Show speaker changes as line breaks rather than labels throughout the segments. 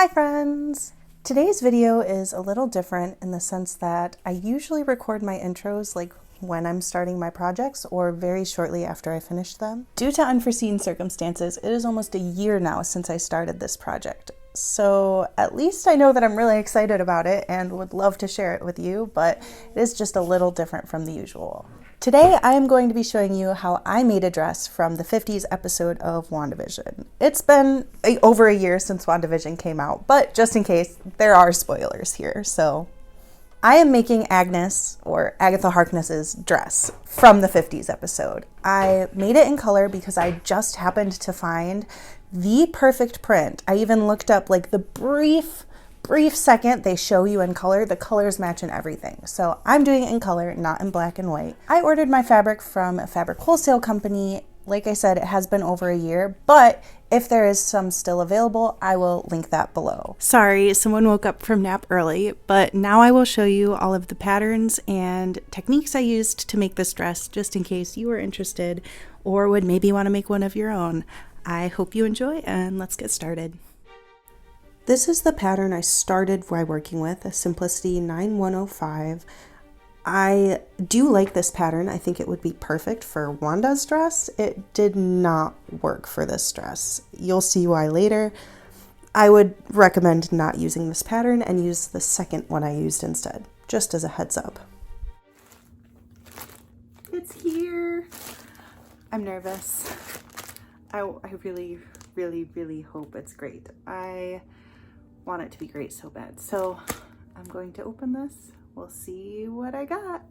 Hi friends! Today's video is a little different in the sense that I usually record my intros like when I'm starting my projects or very shortly after I finish them. Due to unforeseen circumstances, it is almost a year now since I started this project. So at least I know that I'm really excited about it and would love to share it with you, but it is just a little different from the usual. Today I am going to be showing you how I made a dress from the 50s episode of Wandavision. It's been over a year since Wandavision came out, but just in case, there are spoilers here. So I am making Agnes, or Agatha Harkness's dress from the 50s episode. I made it in color because I just happened to find the perfect print. I even looked up like the brief second they show you in color, the colors match and everything. So I'm doing it in color, not in black and white. I ordered my fabric from a fabric wholesale company. Like I said, it has been over a year, but if there is some still available, I will link that below. Sorry, someone woke up from nap early, but now I will show you all of the patterns and techniques I used to make this dress, just in case you were interested or would maybe want to make one of your own. I hope you enjoy, and let's get started. This is the pattern I started by working with, a Simplicity 9105. I do like this pattern. I think it would be perfect for Wanda's dress. It did not work for this dress. You'll see why later. I would recommend not using this pattern and use the second one I used instead, just as a heads up. It's here. I'm nervous. I really, really hope it's great. I want it to be great so bad. So I'm going to open this. We'll see what I got.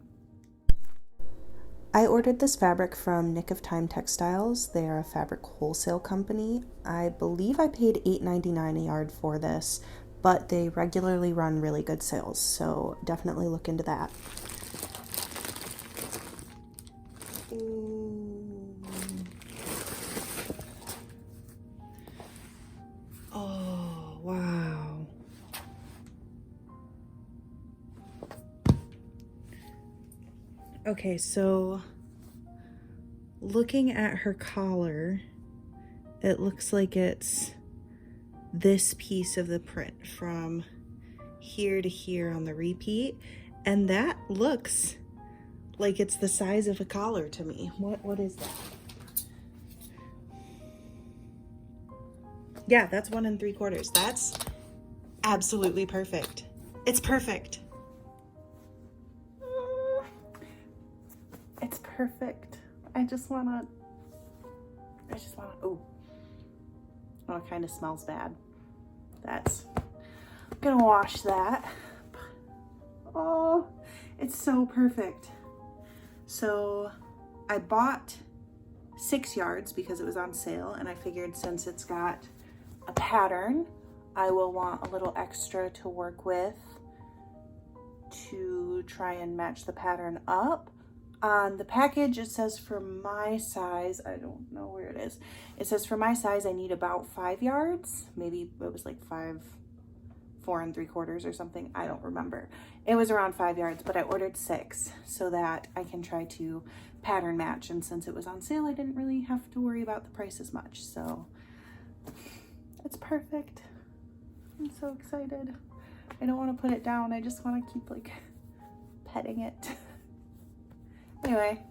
I ordered this fabric from Nick of Time Textiles. They are a fabric wholesale company. I believe I paid $8.99 a yard for this, but they regularly run really good sales, so definitely look into that. Oh, wow. Okay, so looking at her collar, it looks like it's this piece of the print from here to here on the repeat, and that looks like it's the size of a collar to me. What is that? Yeah, that's 1 3/4. That's absolutely perfect. It's perfect. It's perfect. I just wanna, oh, it kind of smells bad. I'm gonna wash that. Oh, it's so perfect. So I bought 6 yards because it was on sale, and I figured since it's got a pattern, I will want a little extra to work with to try and match the pattern up. On the package, it says for my size, I don't know where it is. It says for my size, I need about 5 yards. Maybe it was like 4 3/4 or something. I don't remember. It was around 5 yards, but I ordered 6 so that I can try to pattern match. And since it was on sale, I didn't really have to worry about the price as much. So it's perfect. I'm so excited. I don't want to put it down. I just want to keep like petting it. Anyway,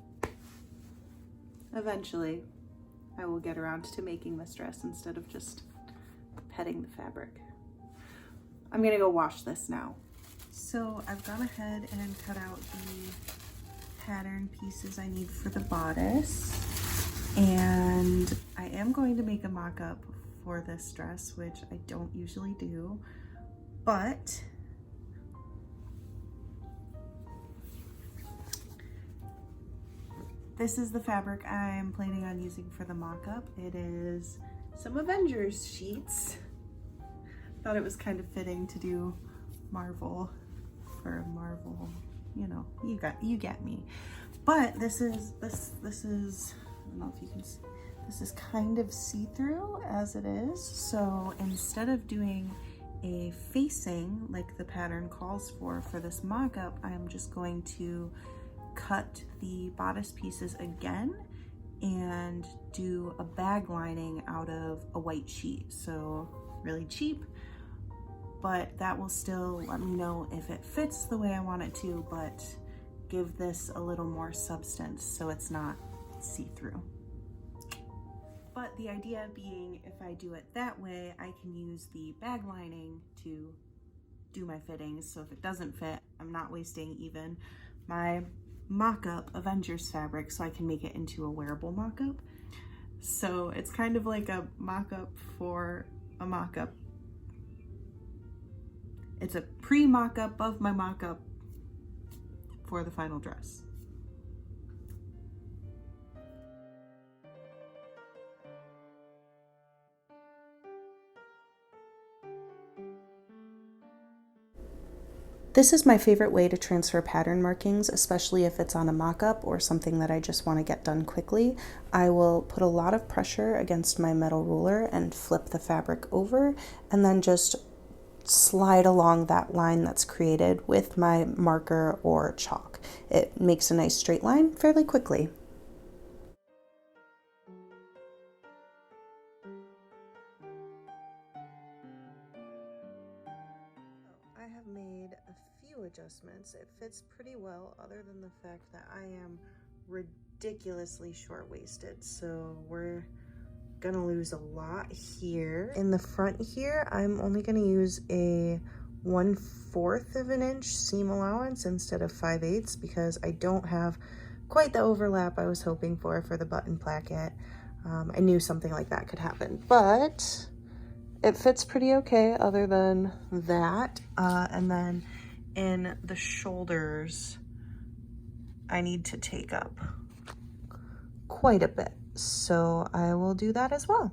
eventually I will get around to making this dress instead of just petting the fabric. I'm gonna go wash this now. So I've gone ahead and cut out the pattern pieces I need for the bodice, and I am going to make a mock-up for this dress, which I don't usually do, but this is the fabric I'm planning on using for the mock-up. It is some Avengers sheets. Thought it was kind of fitting to do Marvel for Marvel, you know, you get me. But this is I don't know if you can see, this is kind of see-through as it is. So instead of doing a facing like the pattern calls for this mock-up, I'm just going to cut the bodice pieces again and do a bag lining out of a white sheet. So really cheap, but that will still let me know if it fits the way I want it to, but give this a little more substance so it's not see-through. But the idea being, if I do it that way, I can use the bag lining to do my fittings. So if it doesn't fit, I'm not wasting even my mock-up Avengers fabric, so I can make it into a wearable mock-up. So it's kind of like a mock-up for a mock-up. It's a pre-mock-up of my mock-up for the final dress. This is my favorite way to transfer pattern markings, especially if it's on a mock-up or something that I just want to get done quickly. I will put a lot of pressure against my metal ruler and flip the fabric over, and then just slide along that line that's created with my marker or chalk. It makes a nice straight line fairly quickly. I have made a few adjustments. It fits pretty well, other than the fact that I am ridiculously short-waisted, so we're gonna lose a lot here. In the front here, I'm only gonna use a 1/4 of an inch seam allowance instead of 5/8 because I don't have quite the overlap I was hoping for the button placket. I knew something like that could happen, but it fits pretty okay other than that. And then in the shoulders, I need to take up quite a bit, so I will do that as well.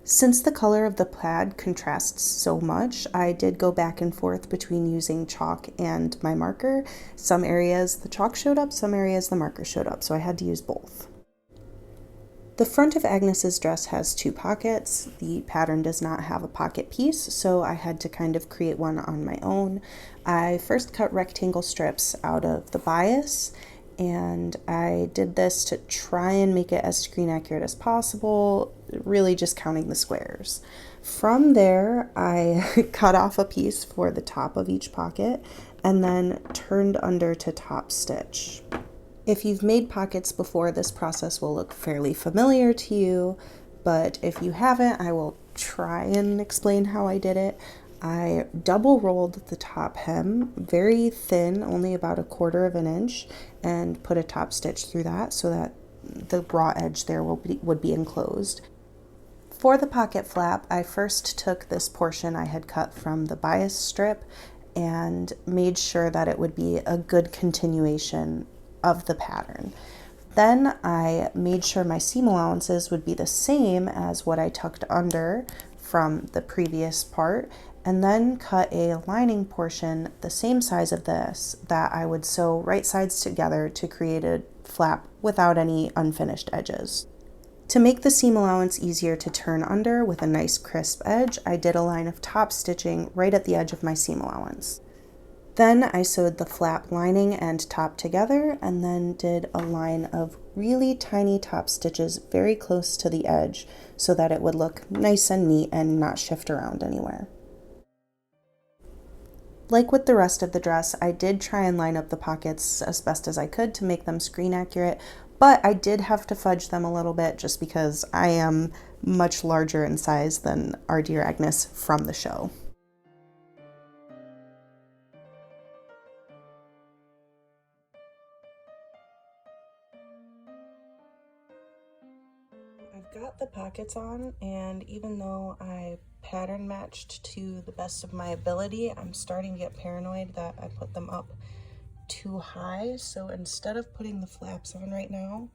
Since the color of the plaid contrasts so much, I did go back and forth between using chalk and my marker. Some areas the chalk showed up, some areas the marker showed up, so I had to use both. The front of Agnes's dress has 2 pockets. The pattern does not have a pocket piece, so I had to kind of create one on my own. I first cut rectangle strips out of the bias, and I did this to try and make it as screen accurate as possible, really just counting the squares. From there, I cut off a piece for the top of each pocket and then turned under to top stitch. If you've made pockets before, this process will look fairly familiar to you, but if you haven't, I will try and explain how I did it. I double rolled the top hem very thin, only about 1/4 of an inch, and put a top stitch through that so that the raw edge there would be enclosed. For the pocket flap, I first took this portion I had cut from the bias strip and made sure that it would be a good continuation of the pattern. Then I made sure my seam allowances would be the same as what I tucked under from the previous part, and then cut a lining portion the same size of this that I would sew right sides together to create a flap without any unfinished edges. To make the seam allowance easier to turn under with a nice crisp edge, I did a line of top stitching right at the edge of my seam allowance. Then I sewed the flap lining and top together, and then did a line of really tiny top stitches very close to the edge so that it would look nice and neat and not shift around anywhere. Like with the rest of the dress, I did try and line up the pockets as best as I could to make them screen accurate, but I did have to fudge them a little bit just because I am much larger in size than our dear Agnes from the show. I've got the pockets on, and even though I pattern matched to the best of my ability, I'm starting to get paranoid that I put them up too high. So instead of putting the flaps on right now,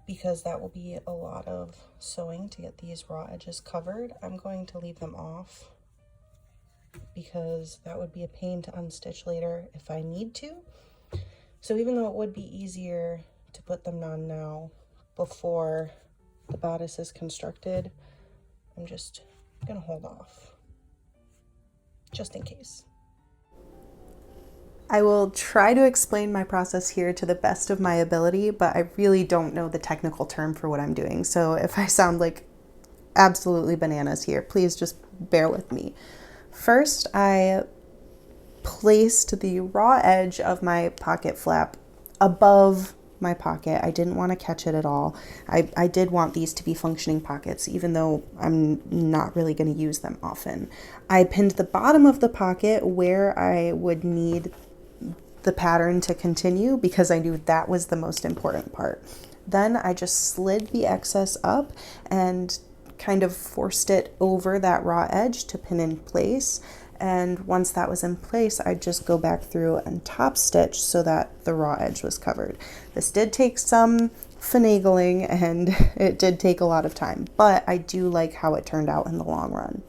because that will be a lot of sewing to get these raw edges covered, I'm going to leave them off because that would be a pain to unstitch later if I need to. So even though it would be easier to put them on now before the bodice is constructed, I'm just gonna hold off just in case. I will try to explain my process here to the best of my ability, but I really don't know the technical term for what I'm doing. So if I sound like absolutely bananas here, please just bear with me. First, I placed the raw edge of my pocket flap above my pocket. I didn't want to catch it at all. I did want these to be functioning pockets, even though I'm not really going to use them often. I pinned the bottom of the pocket where I would need the pattern to continue because I knew that was the most important part. Then I just slid the excess up and kind of forced it over that raw edge to pin in place. And once that was in place, I'd just go back through and top stitch so that the raw edge was covered. This did take some finagling and it did take a lot of time, but I do like how it turned out in the long run.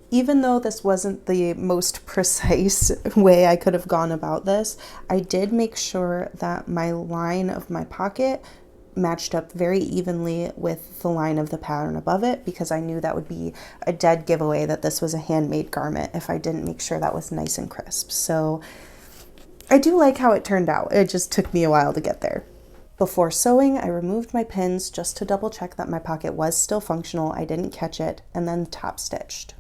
Even though this wasn't the most precise way I could have gone about this, I did make sure that my line of my pocket matched up very evenly with the line of the pattern above it, because I knew that would be a dead giveaway that this was a handmade garment if I didn't make sure that was nice and crisp. So I do like how it turned out. It just took me a while to get there. Before sewing, I removed my pins just to double check that my pocket was still functional, I didn't catch it, and then top stitched.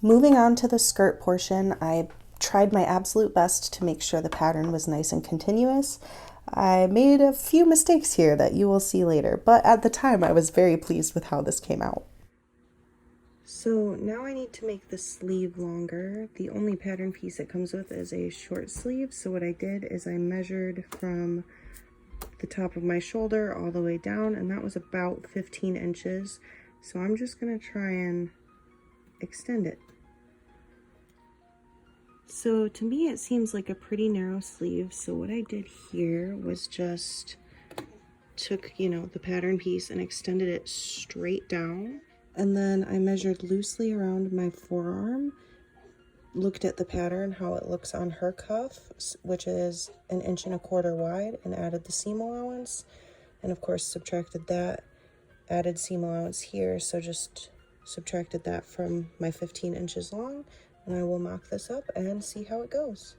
Moving on to the skirt portion, I tried my absolute best to make sure the pattern was nice and continuous. I made a few mistakes here that you will see later, but at the time I was very pleased with how this came out. So now I need to make the sleeve longer. The only pattern piece it comes with is a short sleeve, so what I did is I measured from the top of my shoulder all the way down, and that was about 15 inches. So I'm just going to try and extend it. So to me it seems like a pretty narrow sleeve, so what I did here was just took, the pattern piece and extended it straight down, and then I measured loosely around my forearm, looked at the pattern, how it looks on her cuff, which is 1 1/4 inches wide, and added the seam allowance, and of course subtracted that, added seam allowance here, so just subtracted that from my 15 inches long. And I will mock this up and see how it goes.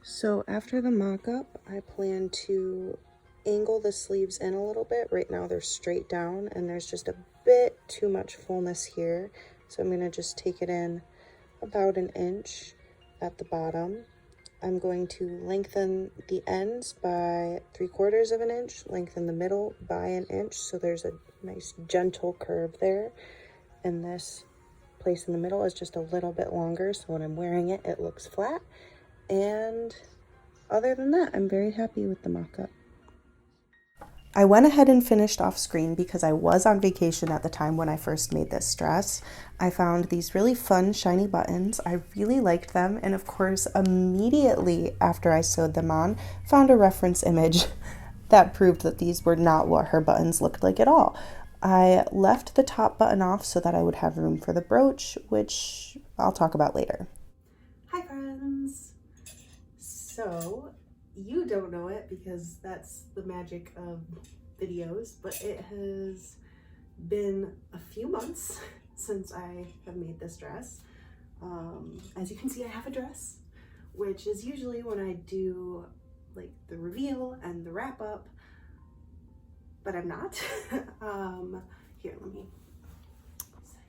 So after the mock-up, I plan to angle the sleeves in a little bit. Right now they're straight down and there's just a bit too much fullness here. So I'm gonna just take it in about 1 inch at the bottom. I'm going to lengthen the ends by 3/4 of an inch, lengthen the middle by 1 inch, so there's a nice gentle curve there. And this place in the middle is just a little bit longer, so when I'm wearing it, it looks flat. And other than that, I'm very happy with the mock-up. I went ahead and finished off screen because I was on vacation at the time when I first made this dress. I found these really fun shiny buttons. I really liked them, and of course immediately after I sewed them on, found a reference image that proved that these were not what her buttons looked like at all. I left the top button off so that I would have room for the brooch, which I'll talk about later. Hi friends! So, you don't know it because that's the magic of videos, but it has been a few months since I have made this dress. As you can see, I have a dress, which is usually when I do like the reveal and the wrap up, but I'm not. Here,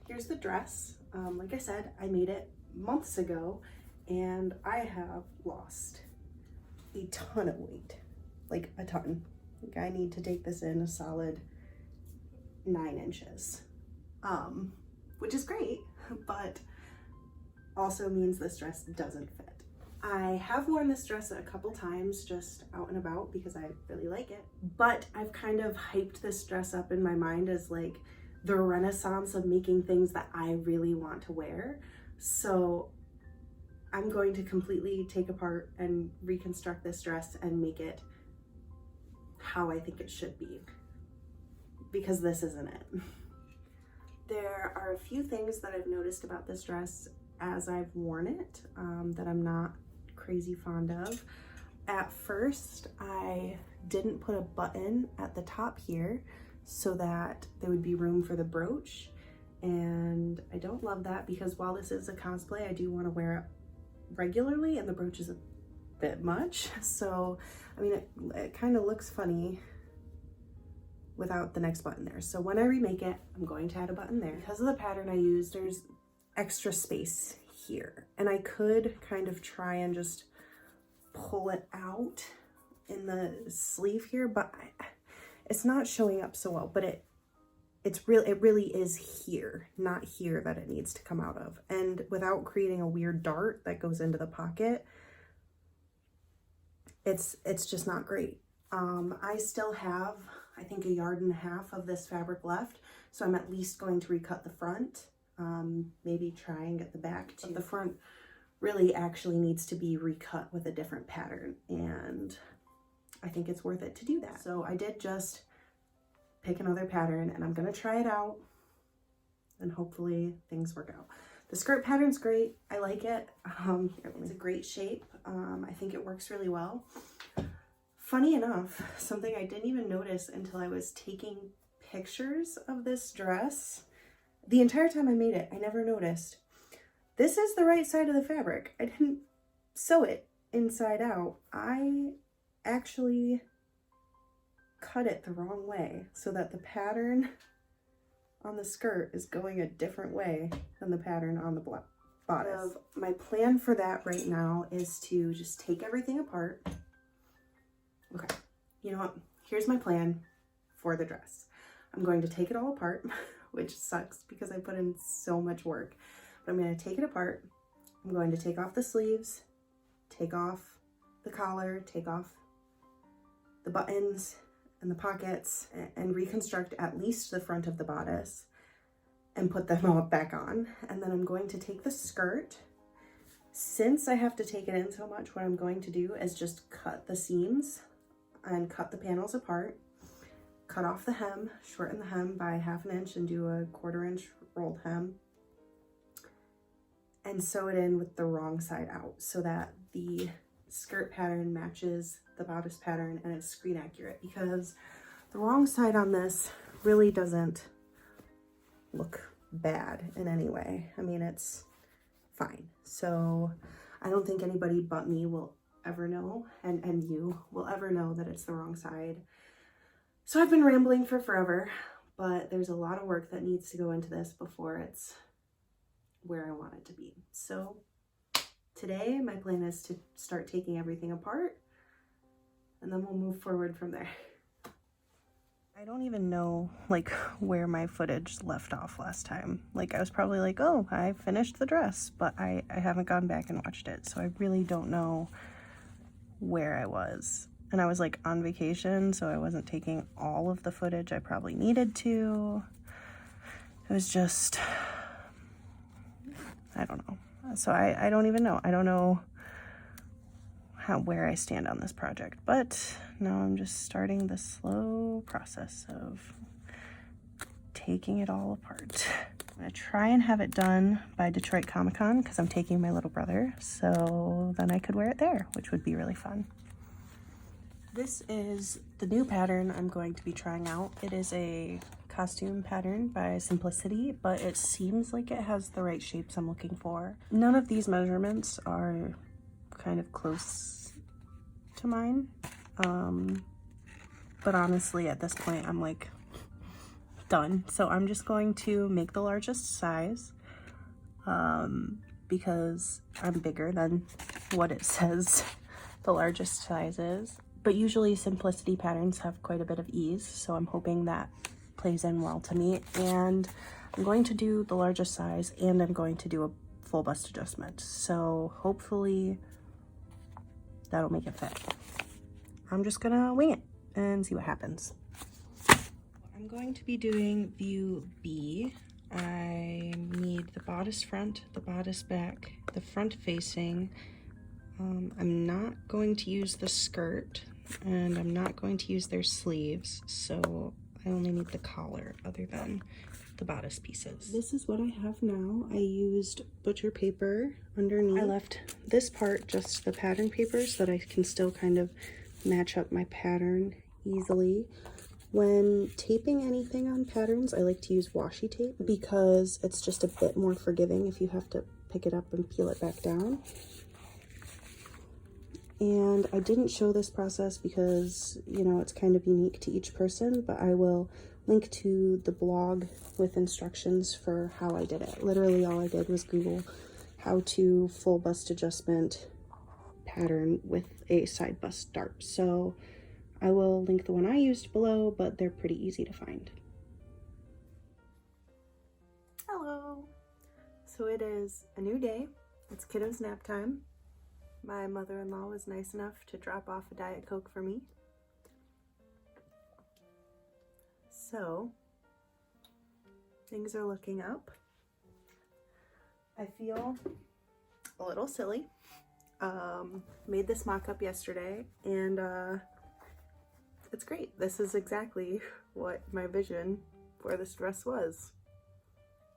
here's the dress. Like I said, I made it months ago and I have lost a ton of weight, like a ton. Like I need to take this in a solid 9 inches, which is great, but also means this dress doesn't fit. I have worn this dress a couple times just out and about because I really like it, but I've kind of hyped this dress up in my mind as like the renaissance of making things that I really want to wear. So I'm going to completely take apart and reconstruct this dress and make it how I think it should be, because this isn't it. There are a few things that I've noticed about this dress as I've worn it that I'm not crazy fond of. At first, I didn't put a button at the top here so that there would be room for the brooch. and I don't love that because while this is a cosplay, I do want to wear it regularly, and the brooch is a bit much. So, I mean, it kind of looks funny without the next button there. So when I remake it, I'm going to add a button there. Because of the pattern I used, there's extra space here. And I could kind of try and just pull it out in the sleeve here, but it's not showing up so well. But it really is here, not here, that it needs to come out of. And without creating a weird dart that goes into the pocket, it's just not great. I still have, I think, 1.5 yards of this fabric left, so I'm at least going to recut the front, maybe try and get the back too. But the front really actually needs to be recut with a different pattern, and I think it's worth it to do that. So I did just pick another pattern, and I'm gonna try it out, and hopefully things work out. The skirt pattern's great. I like it. It's a great shape. I think it works really well. Funny enough, something I didn't even notice until I was taking pictures of this dress. The entire time I made it, I never noticed. This is the right side of the fabric. I didn't sew it inside out. I actually cut it the wrong way so that the pattern on the skirt is going a different way than the pattern on the bodice. My plan for that right now is to just take everything apart. Okay, you know what? Here's my plan for the dress. I'm going to take it all apart, which sucks because I put in so much work. But I'm going to take it apart. I'm going to take off the sleeves, take off the collar, take off the buttons and the pockets, and reconstruct at least the front of the bodice and put them all back on. And then I'm going to take the skirt. Since I have to take it in so much, what I'm going to do is just cut the seams and cut the panels apart, cut off the hem, shorten the hem by 1/2 inch and do a 1/4 inch rolled hem, and sew it in with the wrong side out so that the skirt pattern matches the bodice pattern and it's screen accurate, because the wrong side on this really doesn't look bad in any way. I mean, it's fine. So I don't think anybody but me will ever know, and you will ever know that it's the wrong side. So I've been rambling for forever, but there's a lot of work that needs to go into this before it's where I want it to be. So today my plan is to start taking everything apart, and then we'll move forward from there. I don't even know like where my footage left off last time. Like, I was probably like, oh, I finished the dress, but I haven't gone back and watched it, so I really don't know where I was. And I was like on vacation, so I wasn't taking all of the footage I probably needed to. It was just, I don't know. So I don't even know. I don't know where I stand on this project, but now I'm just starting the slow process of taking it all apart. I'm gonna try and have it done by Detroit Comic Con because I'm taking my little brother, so then I could wear it there, which would be really fun. This is the new pattern I'm going to be trying out. It is a costume pattern by Simplicity, but it seems like it has the right shapes I'm looking for. None of these measurements are kind of close to mine, but honestly at this point I'm like done. So I'm just going to make the largest size because I'm bigger than what it says the largest size is. But usually Simplicity patterns have quite a bit of ease, so I'm hoping that plays in well to me. And I'm going to do the largest size, and I'm going to do a full bust adjustment, so hopefully that'll make it fit. I'm just gonna wing it and see what happens. I'm going to be doing view B. I need the bodice front, the bodice back, the front facing. I'm not going to use the skirt, and I'm not going to use their sleeves, so I only need the collar other than the bodice pieces. This is what I have now. I used butcher paper underneath. I left this part just the pattern paper so that I can still kind of match up my pattern easily. When taping anything on patterns, I like to use washi tape because it's just a bit more forgiving if you have to pick it up and peel it back down. And I didn't show this process because, you know, it's kind of unique to each person, but I will link to the blog with instructions for how I did it. Literally all I did was Google how to full bust adjustment pattern with a side bust dart. So I will link the one I used below, but they're pretty easy to find. Hello! So it is a new day. It's kiddo's nap time. My mother-in-law was nice enough to drop off a Diet Coke for me. So things are looking up. I feel a little silly. Made this mock-up yesterday, and it's great. This is exactly what my vision for this dress was.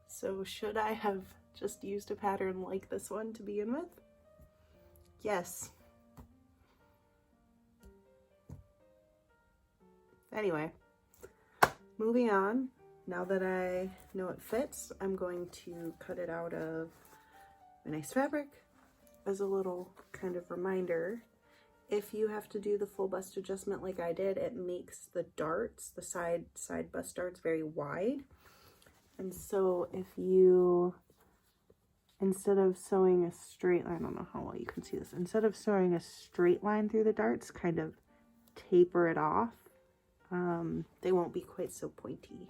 So should I have just used a pattern like this one to begin with? Yes. Anyway, moving on. Now that I know it fits, I'm going to cut it out of a nice fabric as a little kind of reminder. If you have to do the full bust adjustment like I did, it makes the darts, the side bust darts, very wide. And so if you, instead of sewing a straight line, I don't know how well you can see this, instead of sewing a straight line through the darts, kind of taper it off, they won't be quite so pointy.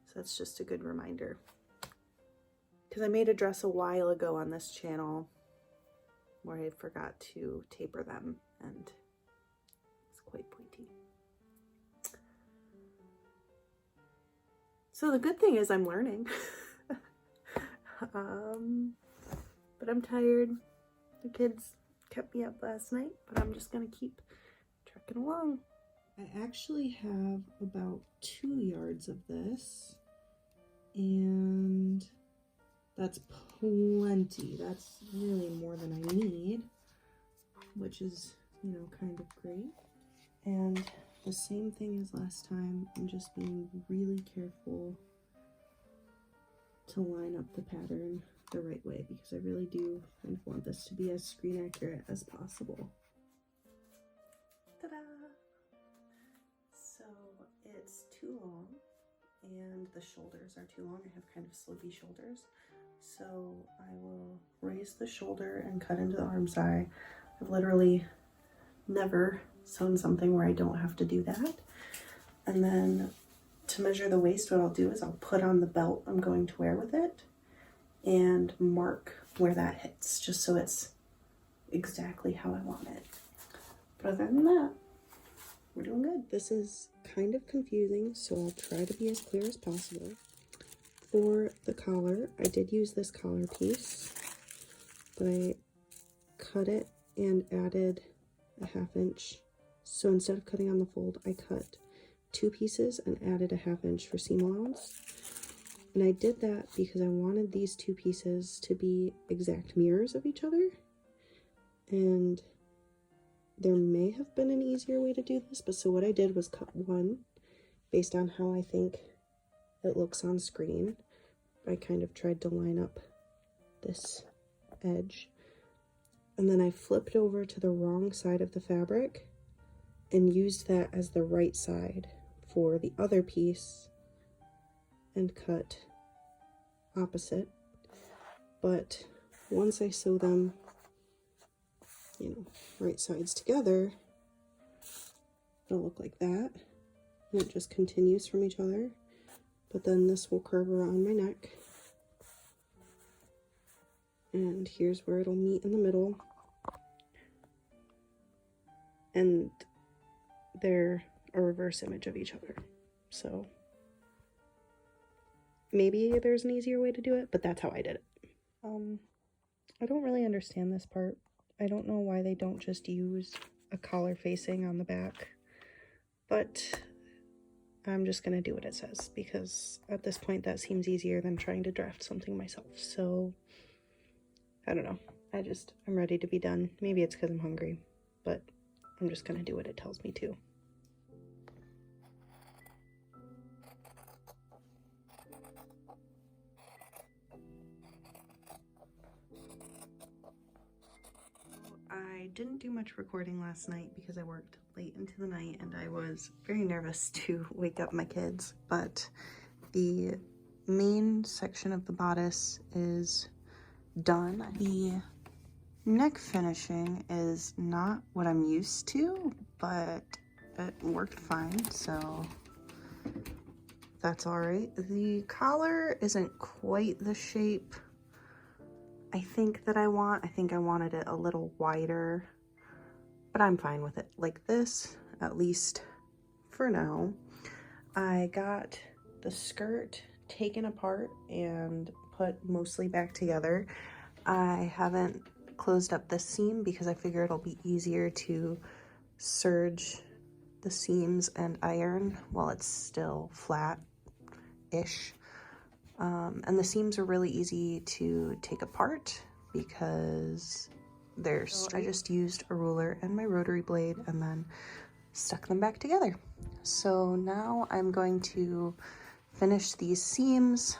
So that's just a good reminder. Because I made a dress a while ago on this channel where I forgot to taper them, and it's quite pointy. So the good thing is I'm learning. But I'm tired. The kids kept me up last night, but I'm just gonna keep trekking along. I actually have about 2 yards of this, and that's plenty. That's really more than I need, which is, you know, kind of great. And the same thing as last time, I'm just being really careful to line up the pattern the right way, because I really do kind of want this to be as screen accurate as possible. Ta-da! So it's too long, and the shoulders are too long. I have kind of slopey shoulders, so I will raise the shoulder and cut into the arm side. I've literally never sewn something where I don't have to do that. And then to measure the waist, what I'll do is I'll put on the belt I'm going to wear with it and mark where that hits, just so it's exactly how I want it. But other than that, we're doing good. This is kind of confusing, so I'll try to be as clear as possible. For the collar, I did use this collar piece, but I cut it and added a 1/2 inch. So instead of cutting on the fold, I cut 2 pieces and added a 1/2 inch for seam allowance. And I did that because I wanted these 2 pieces to be exact mirrors of each other. And there may have been an easier way to do this, but so what I did was cut one based on how I think it looks on screen. I kind of tried to line up this edge, and then I flipped over to the wrong side of the fabric and used that as the right side for the other piece and cut opposite. But once I sew them, you know, right sides together, it'll look like that, and it just continues from each other. But then this will curve around my neck, and here's where it'll meet in the middle, and they're a reverse image of each other. So maybe there's an easier way to do it, but that's how I did it. I don't really understand this part. I don't know why they don't just use a collar facing on the back, but I'm just gonna do what it says, because at this point that seems easier than trying to draft something myself. So I don't know, I'm ready to be done. Maybe it's because I'm hungry, but I'm just gonna do what it tells me to. I didn't do much recording last night because I worked late into the night and I was very nervous to wake up my kids, but the main section of the bodice is done. The neck finishing is not what I'm used to, but it worked fine, so that's all right. The collar isn't quite the shape I think that I want. I think I wanted it a little wider, but I'm fine with it like this, at least for now. I got the skirt taken apart and put mostly back together. I haven't closed up this seam because I figure it'll be easier to serge the seams and iron while it's still flat-ish. And the seams are really easy to take apart because I just used a ruler and my rotary blade and then stuck them back together. So now I'm going to finish these seams,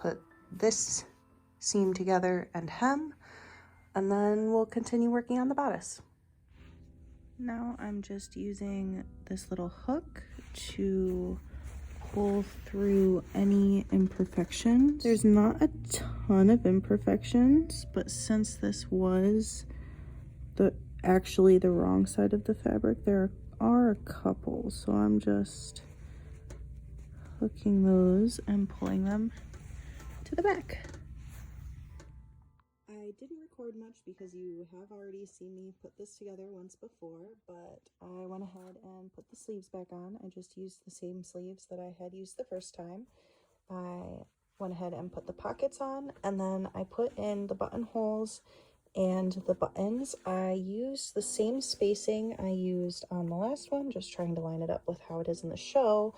put this seam together and hem, and then we'll continue working on the bodice. Now I'm just using this little hook to pull through any imperfections. There's not a ton of imperfections, but since this was actually the wrong side of the fabric, there are a couple, so I'm just hooking those and pulling them to the back. I didn't record much because you have already seen me put this together once before, but I went ahead and put the sleeves back on. I just used the same sleeves that I had used the first time. I went ahead and put the pockets on, and then I put in the buttonholes and the buttons. I used the same spacing I used on the last one, just trying to line it up with how it is in the show.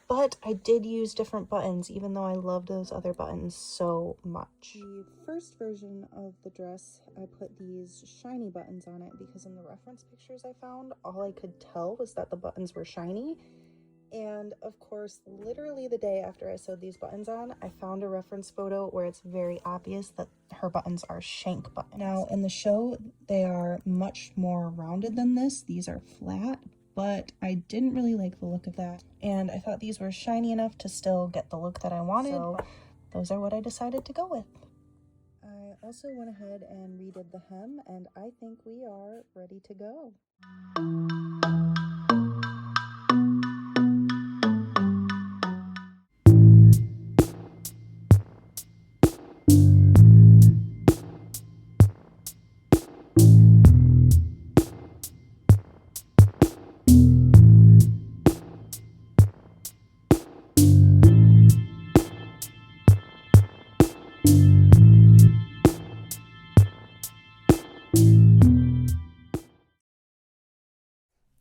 But I did use different buttons, even though I loved those other buttons so much. The first version of the dress, I put these shiny buttons on it because in the reference pictures I found, all I could tell was that the buttons were shiny. And of course, literally the day after I sewed these buttons on, I found a reference photo where it's very obvious that her buttons are shank buttons. Now, in the show, they are much more rounded than this. These are flat, but I didn't really like the look of that. And I thought these were shiny enough to still get the look that I wanted, so those are what I decided to go with. I also went ahead and redid the hem, and I think we are ready to go.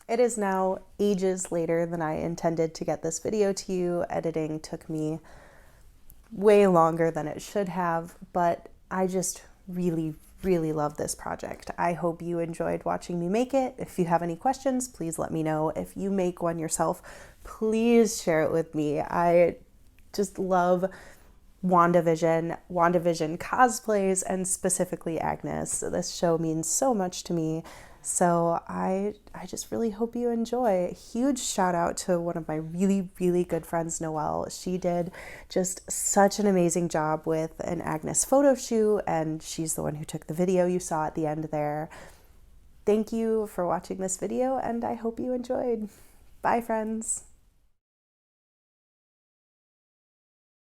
It is now ages later than I intended to get this video to you. Editing took me way longer than it should have, but I just really love this project. I hope you enjoyed watching me make it. If you have any questions, please let me know. If you make one yourself, please share it with me. I just love Wandavision cosplays, and specifically Agnes. This show means so much to me. So I just really hope you enjoy. Huge shout out to one of my really good friends, Noelle. She did just such an amazing job with an Agnes photo shoot, and she's the one who took the video you saw at the end there. Thank you for watching this video, and I hope you enjoyed. Bye, friends.